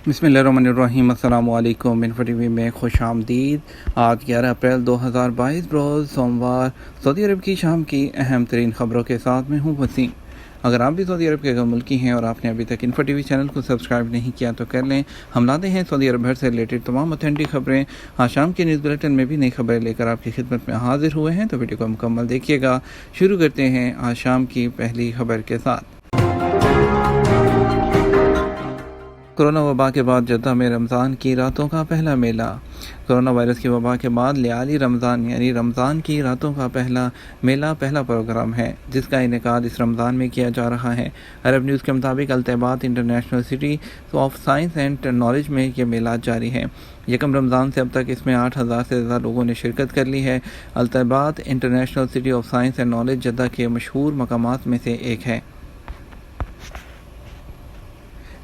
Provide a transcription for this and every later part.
بسم اللہ الرحمن الرحیم۔ السلام علیکم۔ انفو ٹی وی میں خوش آمدید۔ آج 11 اپریل 2022 روز سوموار سعودی عرب کی شام کی اہم ترین خبروں کے ساتھ میں ہوں وسیم۔ اگر آپ بھی سعودی عرب کے غیر ملکی ہیں اور آپ نے ابھی تک انفو ٹی وی چینل کو سبسکرائب نہیں کیا تو کر لیں۔ ہم لاتے ہیں سعودی عرب بھر سے ریلیٹڈ تمام اتھینٹک خبریں۔ آج شام کے نیوز بلیٹن میں بھی نئی خبریں لے کر آپ کی خدمت میں حاضر ہوئے ہیں، تو ویڈیو کو مکمل دیکھیے گا۔ شروع کرتے ہیں آج شام کی پہلی خبر کے ساتھ۔ کورونا وبا کے بعد جدہ میں رمضان کی راتوں کا پہلا میلہ۔ کورونا وائرس کی وبا کے بعد لیالی رمضان یعنی رمضان کی راتوں کا پہلا میلہ پہلا پروگرام ہے، جس کا انعقاد اس رمضان میں کیا جا رہا ہے۔ عرب نیوز کے مطابق Al Tayebat international city of science and technology میں یہ میلہ جاری ہے۔ یکم رمضان سے اب تک اس میں 8,000 سے زیادہ لوگوں نے شرکت کر لی ہے۔ Al Tayebat international city of science and knowledge Jeddah کے مشہور مقامات میں سے ایک ہے۔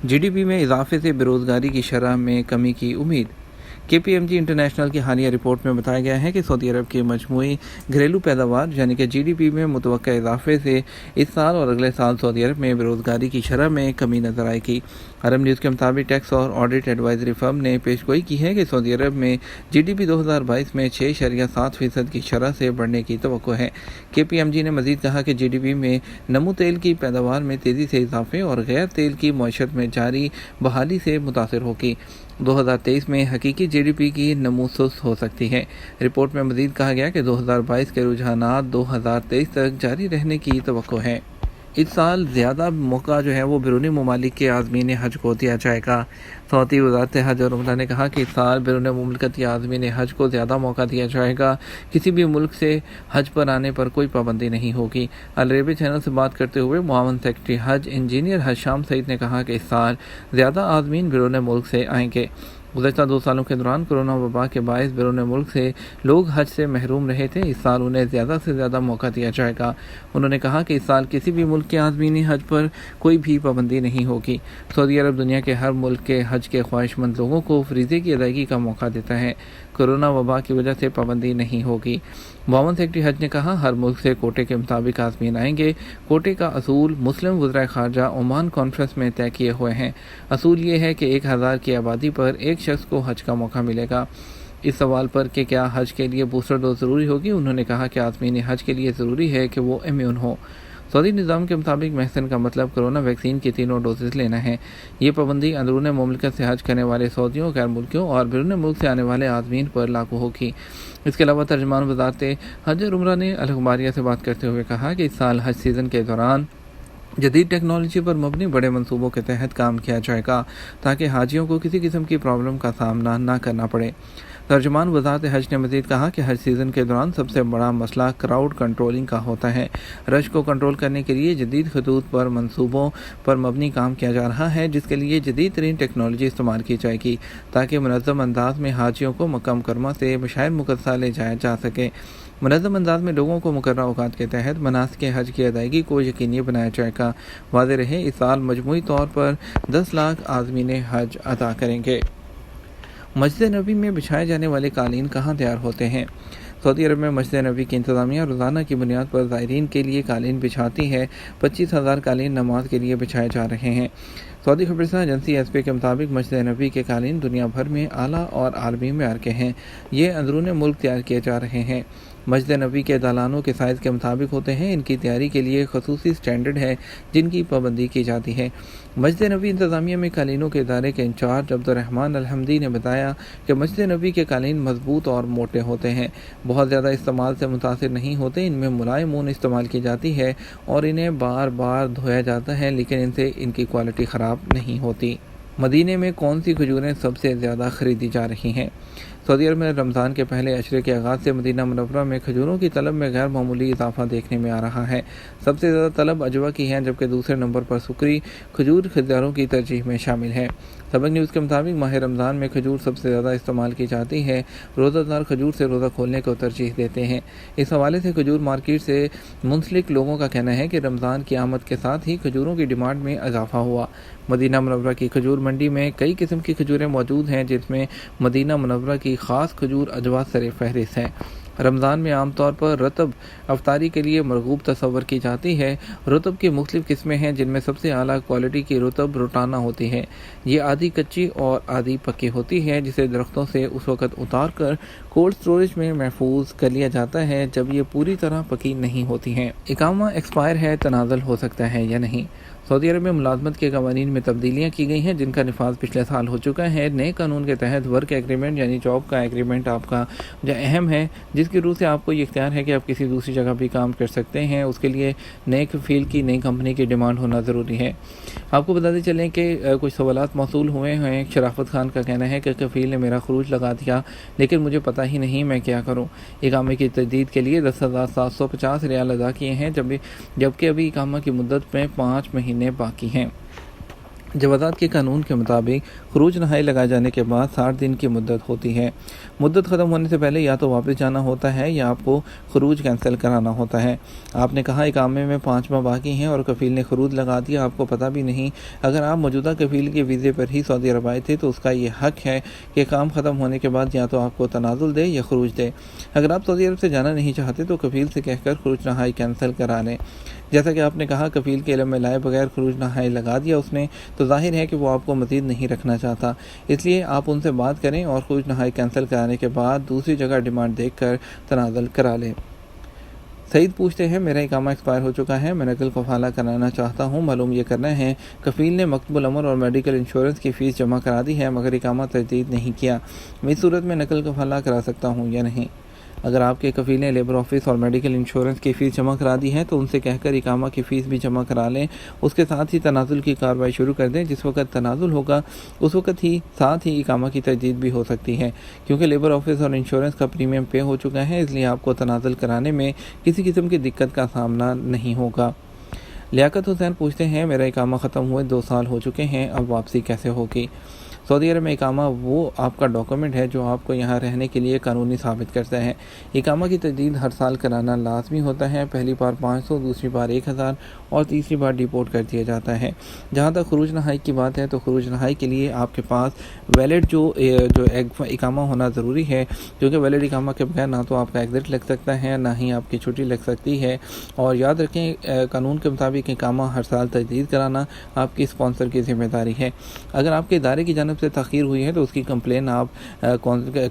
جی ڈی پی میں اضافے سے بے روزگاری کی شرح میں کمی کی امید۔ کے پی ایم جی انٹرنیشنل کی حالیہ رپورٹ میں بتایا گیا ہے کہ سعودی عرب کی مجموعی گھریلو پیداوار یعنی کہ جی ڈی پی میں متوقع اضافے سے اس سال اور اگلے سال سعودی عرب میں بے روزگاری کی شرح میں کمی نظر آئے گی۔ عرب نیوز کے مطابق ٹیکس اور آڈٹ ایڈوائزری فرم نے پیش گوئی کی ہے کہ سعودی عرب میں جی ڈی پی 2022 میں 6.7% کی شرح سے بڑھنے کی توقع ہے۔ کے پی ایم جی نے مزید کہا کہ جی ڈی پی میں نمو تیل کی پیداوار میں تیزی سے اضافے اور غیر تیل کی معیشت میں جاری بحالی سے متاثر ہوگی۔ 2023 میں حقیقی جی ڈی پی کی نمو سست ہو سکتی ہے۔ رپورٹ میں مزید کہا گیا کہ 2022 کے رجحانات 2023 تک جاری رہنے کی توقع ہے۔ اس سال زیادہ موقع وہ بیرونی ممالک کے عازمین حج کو دیا جائے گا۔ سعودی وزارت حج اور عمرہ نے کہا کہ اس سال بیرون مملکت کے عازمین حج کو زیادہ موقع دیا جائے گا۔ کسی بھی ملک سے حج پر آنے پر کوئی پابندی نہیں ہوگی۔ العربیہ چینل سے بات کرتے ہوئے معاون سیکرٹری حج انجینئر حشام سعید نے کہا کہ اس سال زیادہ عازمین بیرون ملک سے آئیں گے۔ گزشتہ 2 سالوں کے دوران کورونا وبا کے باعث بیرون ملک سے لوگ حج سے محروم رہے تھے۔ اس سال انہیں زیادہ سے زیادہ موقع دیا جائے گا۔ انہوں نے کہا کہ اس سال کسی بھی ملک کے عازمین حج پر کوئی بھی پابندی نہیں ہوگی۔ سعودی عرب دنیا کے ہر ملک کے حج کے خواہش مند لوگوں کو فریضے کی ادائیگی کا موقع دیتا ہے۔ کورونا وبا کی وجہ سے پابندی نہیں ہوگی۔ معاون سیکرٹری حج نے کہا ہر ملک سے کوٹے کے مطابق عازمین آئیں گے۔ کوٹے کا اصول مسلم وزرائے خارجہ عمان کانفرنس میں طے کیے ہوئے ہیں۔ اصول یہ ہے کہ 1,000 کی آبادی پر ایک شخص کو حج کا موقع ملے گا۔ اس سوال پر کہ کیا حج کے لیے بوسٹر ڈوز ضروری ہوگی، انہوں نے کہا کہ عازمین حج کے لیے ضروری ہے کہ وہ امیون ہو۔ سعودی نظام کے مطابق محسن کا مطلب کورونا ویکسین کی 3 ڈوزز لینا ہے۔ یہ پابندی اندرون مملکت سے حج کرنے والے سعودیوں، غیر ملکیوں اور بیرون ملک سے آنے والے عازمین پر لاگو ہوگی۔ اس کے علاوہ ترجمان وزارت حج اور عمرہ نے الاخباریہ سے بات کرتے ہوئے کہا کہ اس سال حج سیزن کے دوران جدید ٹیکنالوجی پر مبنی بڑے منصوبوں کے تحت کام کیا جائے گا تاکہ حاجیوں کو کسی قسم کی پرابلم کا سامنا نہ کرنا پڑے۔ ترجمان وزارت حج نے مزید کہا کہ حج سیزن کے دوران سب سے بڑا مسئلہ کراؤڈ کنٹرولنگ کا ہوتا ہے۔ رش کو کنٹرول کرنے کے لیے جدید خطوط پر منصوبوں پر مبنی کام کیا جا رہا ہے، جس کے لیے جدید ترین ٹیکنالوجی استعمال کی جائے گی تاکہ منظم انداز میں حاجیوں کو مکہ مکرمہ سے مشاعر مقدسہ لے جایا جا سکے۔ منظم انداز میں لوگوں کو مقررہ اوقات کے تحت مناسک حج کی ادائیگی کو یقینی بنایا جائے گا۔ واضح رہے اس سال مجموعی طور پر 10 لاکھ عازمین حج ادا کریں گے۔ مسجد نبوی میں بچھائے جانے والے قالین کہاں تیار ہوتے ہیں؟ سعودی عرب میں مسجد نبوی کی انتظامیہ روزانہ کی بنیاد پر زائرین کے لیے قالین بچھاتی ہے۔ 25,000 قالین نماز کے لیے بچھائے جا رہے ہیں۔ سعودی خبررساں ایجنسی ایس پی کے مطابق مسجد نبوی کے قالین دنیا بھر میں اعلیٰ اور عالمی معیار کے ہیں۔ یہ اندرون ملک تیار کیے جا رہے ہیں۔ مسجد نبوی کے دالانوں کے سائز کے مطابق ہوتے ہیں۔ ان کی تیاری کے لیے خصوصی سٹینڈرڈ ہے جن کی پابندی کی جاتی ہے۔ مسجد نبوی انتظامیہ میں قالینوں کے ادارے کے انچارج عبدالرحمن الحمدی نے بتایا کہ مسجد نبوی کے قالین مضبوط اور موٹے ہوتے ہیں، بہت زیادہ استعمال سے متاثر نہیں ہوتے۔ ان میں ملائم اون استعمال کی جاتی ہے اور انہیں بار بار دھویا جاتا ہے، لیکن ان سے ان کی کوالٹی خراب نہیں ہوتی۔ مدینے میں کون سی کھجوریں سب سے زیادہ خریدی جا رہی ہیں؟ سعودی عرب میں رمضان کے پہلے عشرے کے آغاز سے مدینہ منورہ میں کھجوروں کی طلب میں غیر معمولی اضافہ دیکھنے میں آ رہا ہے۔ سب سے زیادہ طلب عجوہ کی ہے، جبکہ دوسرے نمبر پر سکری کھجور خریداروں کی ترجیح میں شامل ہے۔ سبق نیوز کے مطابق ماہ رمضان میں کھجور سب سے زیادہ استعمال کی جاتی ہے۔ روزہ دار کھجور سے روزہ کھولنے کو ترجیح دیتے ہیں۔ اس حوالے سے کھجور مارکیٹ سے منسلک لوگوں کا کہنا ہے کہ رمضان کی آمد کے ساتھ ہی کھجوروں کی ڈیمانڈ میں اضافہ ہوا۔ مدینہ منورہ کی کھجور منڈی میں کئی قسم کی کھجوریں موجود ہیں، جس میں مدینہ منورہ کی خاص کھجور عجوہ سر فہرست ہے۔ رمضان میں عام طور پر رطب افطاری کے لیے مرغوب تصور کی جاتی ہے۔ رطب کی مختلف قسمیں ہیں جن میں سب سے اعلیٰ کوالٹی کی رطب روٹانا ہوتی ہے۔ یہ آدھی کچی اور آدھی پکی ہوتی ہے جسے درختوں سے اس وقت اتار کر کولڈ اسٹوریج میں محفوظ کر لیا جاتا ہے جب یہ پوری طرح پکی نہیں ہوتی ہیں۔ اقامہ ایکسپائر ہے، تنازل ہو سکتا ہے یا نہیں؟ سعودی عرب میں ملازمت کے قوانین میں تبدیلیاں کی گئی ہیں جن کا نفاذ پچھلے سال ہو چکا ہے۔ نئے قانون کے تحت ورک ایگریمنٹ یعنی جاب کا ایگریمنٹ آپ کا جو اہم ہے، جس کی روح سے آپ کو یہ اختیار ہے کہ آپ کسی دوسری جگہ بھی کام کر سکتے ہیں، اس کے لیے نئے کفیل کی نئی کمپنی کی ڈیمانڈ ہونا ضروری ہے۔ آپ کو بتاتے چلیں کہ کچھ سوالات موصول ہوئے ہیں۔ شرافت خان کا کہنا ہے کہ کفیل نے میرا خروج لگا دیا لیکن مجھے پتہ ہی نہیں میں کیا کروں۔ اقامے کی تجدید کے لیے 10,750 ریال ادا کیے ہیں جبکہ ابھی اقامہ کی مدت میں 5 مہینے باقی ہیں۔ جوازات کے قانون کے مطابق خروج نہائی لگائے جانے کے بعد 60 دن کی مدت ہوتی ہے۔ مدت ختم ہونے سے پہلے یا تو واپس جانا ہوتا ہے یا آپ کو خروج کینسل کرانا ہوتا ہے۔ آپ نے کہا اقامے میں 5 ماہ باقی ہیں اور کفیل نے خروج لگا دیا، آپ کو پتہ بھی نہیں۔ اگر آپ موجودہ کفیل کے ویزے پر ہی سعودی عرب آئے تھے تو اس کا یہ حق ہے کہ کام ختم ہونے کے بعد یا تو آپ کو تنازل دے یا خروج دے۔ اگر آپ سعودی عرب سے جانا نہیں چاہتے تو کفیل سے کہہ کر خروج نہائی کینسل کرا لیں۔ جیسا کہ آپ نے کہا کفیل کے علم میں لائے بغیر خروج نہائی لگا دیا اس نے، تو ظاہر ہے کہ وہ آپ کو مزید نہیں رکھنا چاہتا، اس لیے آپ ان سے بات کریں اور خروج نہائی کینسل کرانے کے بعد دوسری جگہ ڈیمانڈ دیکھ کر تنازل کرا لیں۔ سعید پوچھتے ہیں میرا اقامہ ایکسپائر ہو چکا ہے، میں نقل کفالہ کرانا چاہتا ہوں، معلوم یہ کرنا ہے کفیل نے مکتوب الامر اور میڈیکل انشورنس کی فیس جمع کرا دی ہے مگر اقامہ تجدید نہیں کیا، میں اس صورت میں نقل کفالہ کرا سکتا ہوں یا نہیں؟ اگر آپ کے کفیل نے لیبر آفس اور میڈیکل انشورنس کی فیس جمع کرا دی ہے تو ان سے کہہ کر اقامہ کی فیس بھی جمع کرا لیں، اس کے ساتھ ہی تنازل کی کارروائی شروع کر دیں۔ جس وقت تنازل ہوگا اس وقت ہی ساتھ ہی اقامہ کی تجدید بھی ہو سکتی ہے، کیونکہ لیبر آفس اور انشورنس کا پریمیم پے ہو چکا ہے، اس لیے آپ کو تنازل کرانے میں کسی قسم کی دقت کا سامنا نہیں ہوگا۔ لیاقت حسین پوچھتے ہیں میرا اقامہ ختم ہوئے 2 سال ہو چکے ہیں، اب واپسی کیسے ہوگی؟ سعودی عرب میں اقامہ وہ آپ کا ڈاکومنٹ ہے جو آپ کو یہاں رہنے کے لیے قانونی ثابت کرتا ہے۔ اقامہ کی تجدید ہر سال کرانا لازمی ہوتا ہے، پہلی بار 500، دوسری بار 1000 اور تیسری بار ڈیپورٹ کر دیا جاتا ہے۔ جہاں تک خروج نہائی کی بات ہے تو خروج نہائی کے لیے آپ کے پاس ویلڈ جو اقامہ ہونا ضروری ہے، کیونکہ ویلڈ اقامہ کے بغیر نہ تو آپ کا ایگزٹ لگ سکتا ہے نہ ہی آپ کی چھٹی لگ سکتی ہے، اور یاد رکھیں قانون کے مطابق اقامہ ہر سال تجدید کرانا آپ کی اسپانسر کی ذمہ داری ہے۔ اگر آپ کے ادارے کی جانب سے تاخیر ہوئی ہے تو اس کی کمپلین آپ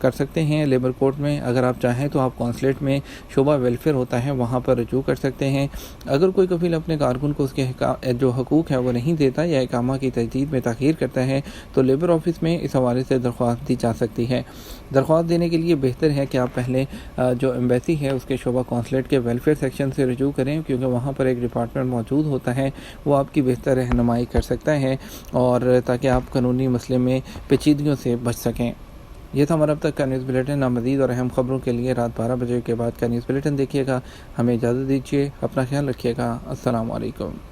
کر سکتے ہیں لیبر کورٹ میں۔ اگر آپ چاہیں تو آپ کونسلیٹ میں شعبہ ویلفیئر ہوتا ہے وہاں پر رجوع کر سکتے ہیں۔ اگر کوئی کفیل اپنے کارکن کو اس کے جو حقوق ہے وہ نہیں دیتا یا اقامہ کی تجدید میں تاخیر کرتا ہے تو لیبر آفس میں اس حوالے سے درخواست دی جا سکتی ہے۔ درخواست دینے کے لیے بہتر ہے کہ آپ پہلے جو ایمبیسی ہے اس کے شعبہ کونسلیٹ کے ویلفیئر سیکشن سے رجوع کریں، کیونکہ وہاں پر ایک ڈپارٹمنٹ موجود ہوتا ہے، وہ آپ کی بہتر رہنمائی کر سکتا ہے اور تاکہ آپ قانونی مسئلے میں پیچیدگیوں سے بچ سکیں۔ یہ تھا ہمارا اب تک کا نیوز بلیٹن۔ مزید اور اہم خبروں کے لیے رات 12 بجے کے بعد کا نیوز بلیٹن دیکھیے گا۔ ہمیں اجازت دیجیے، اپنا خیال رکھیے گا۔ السلام علیکم۔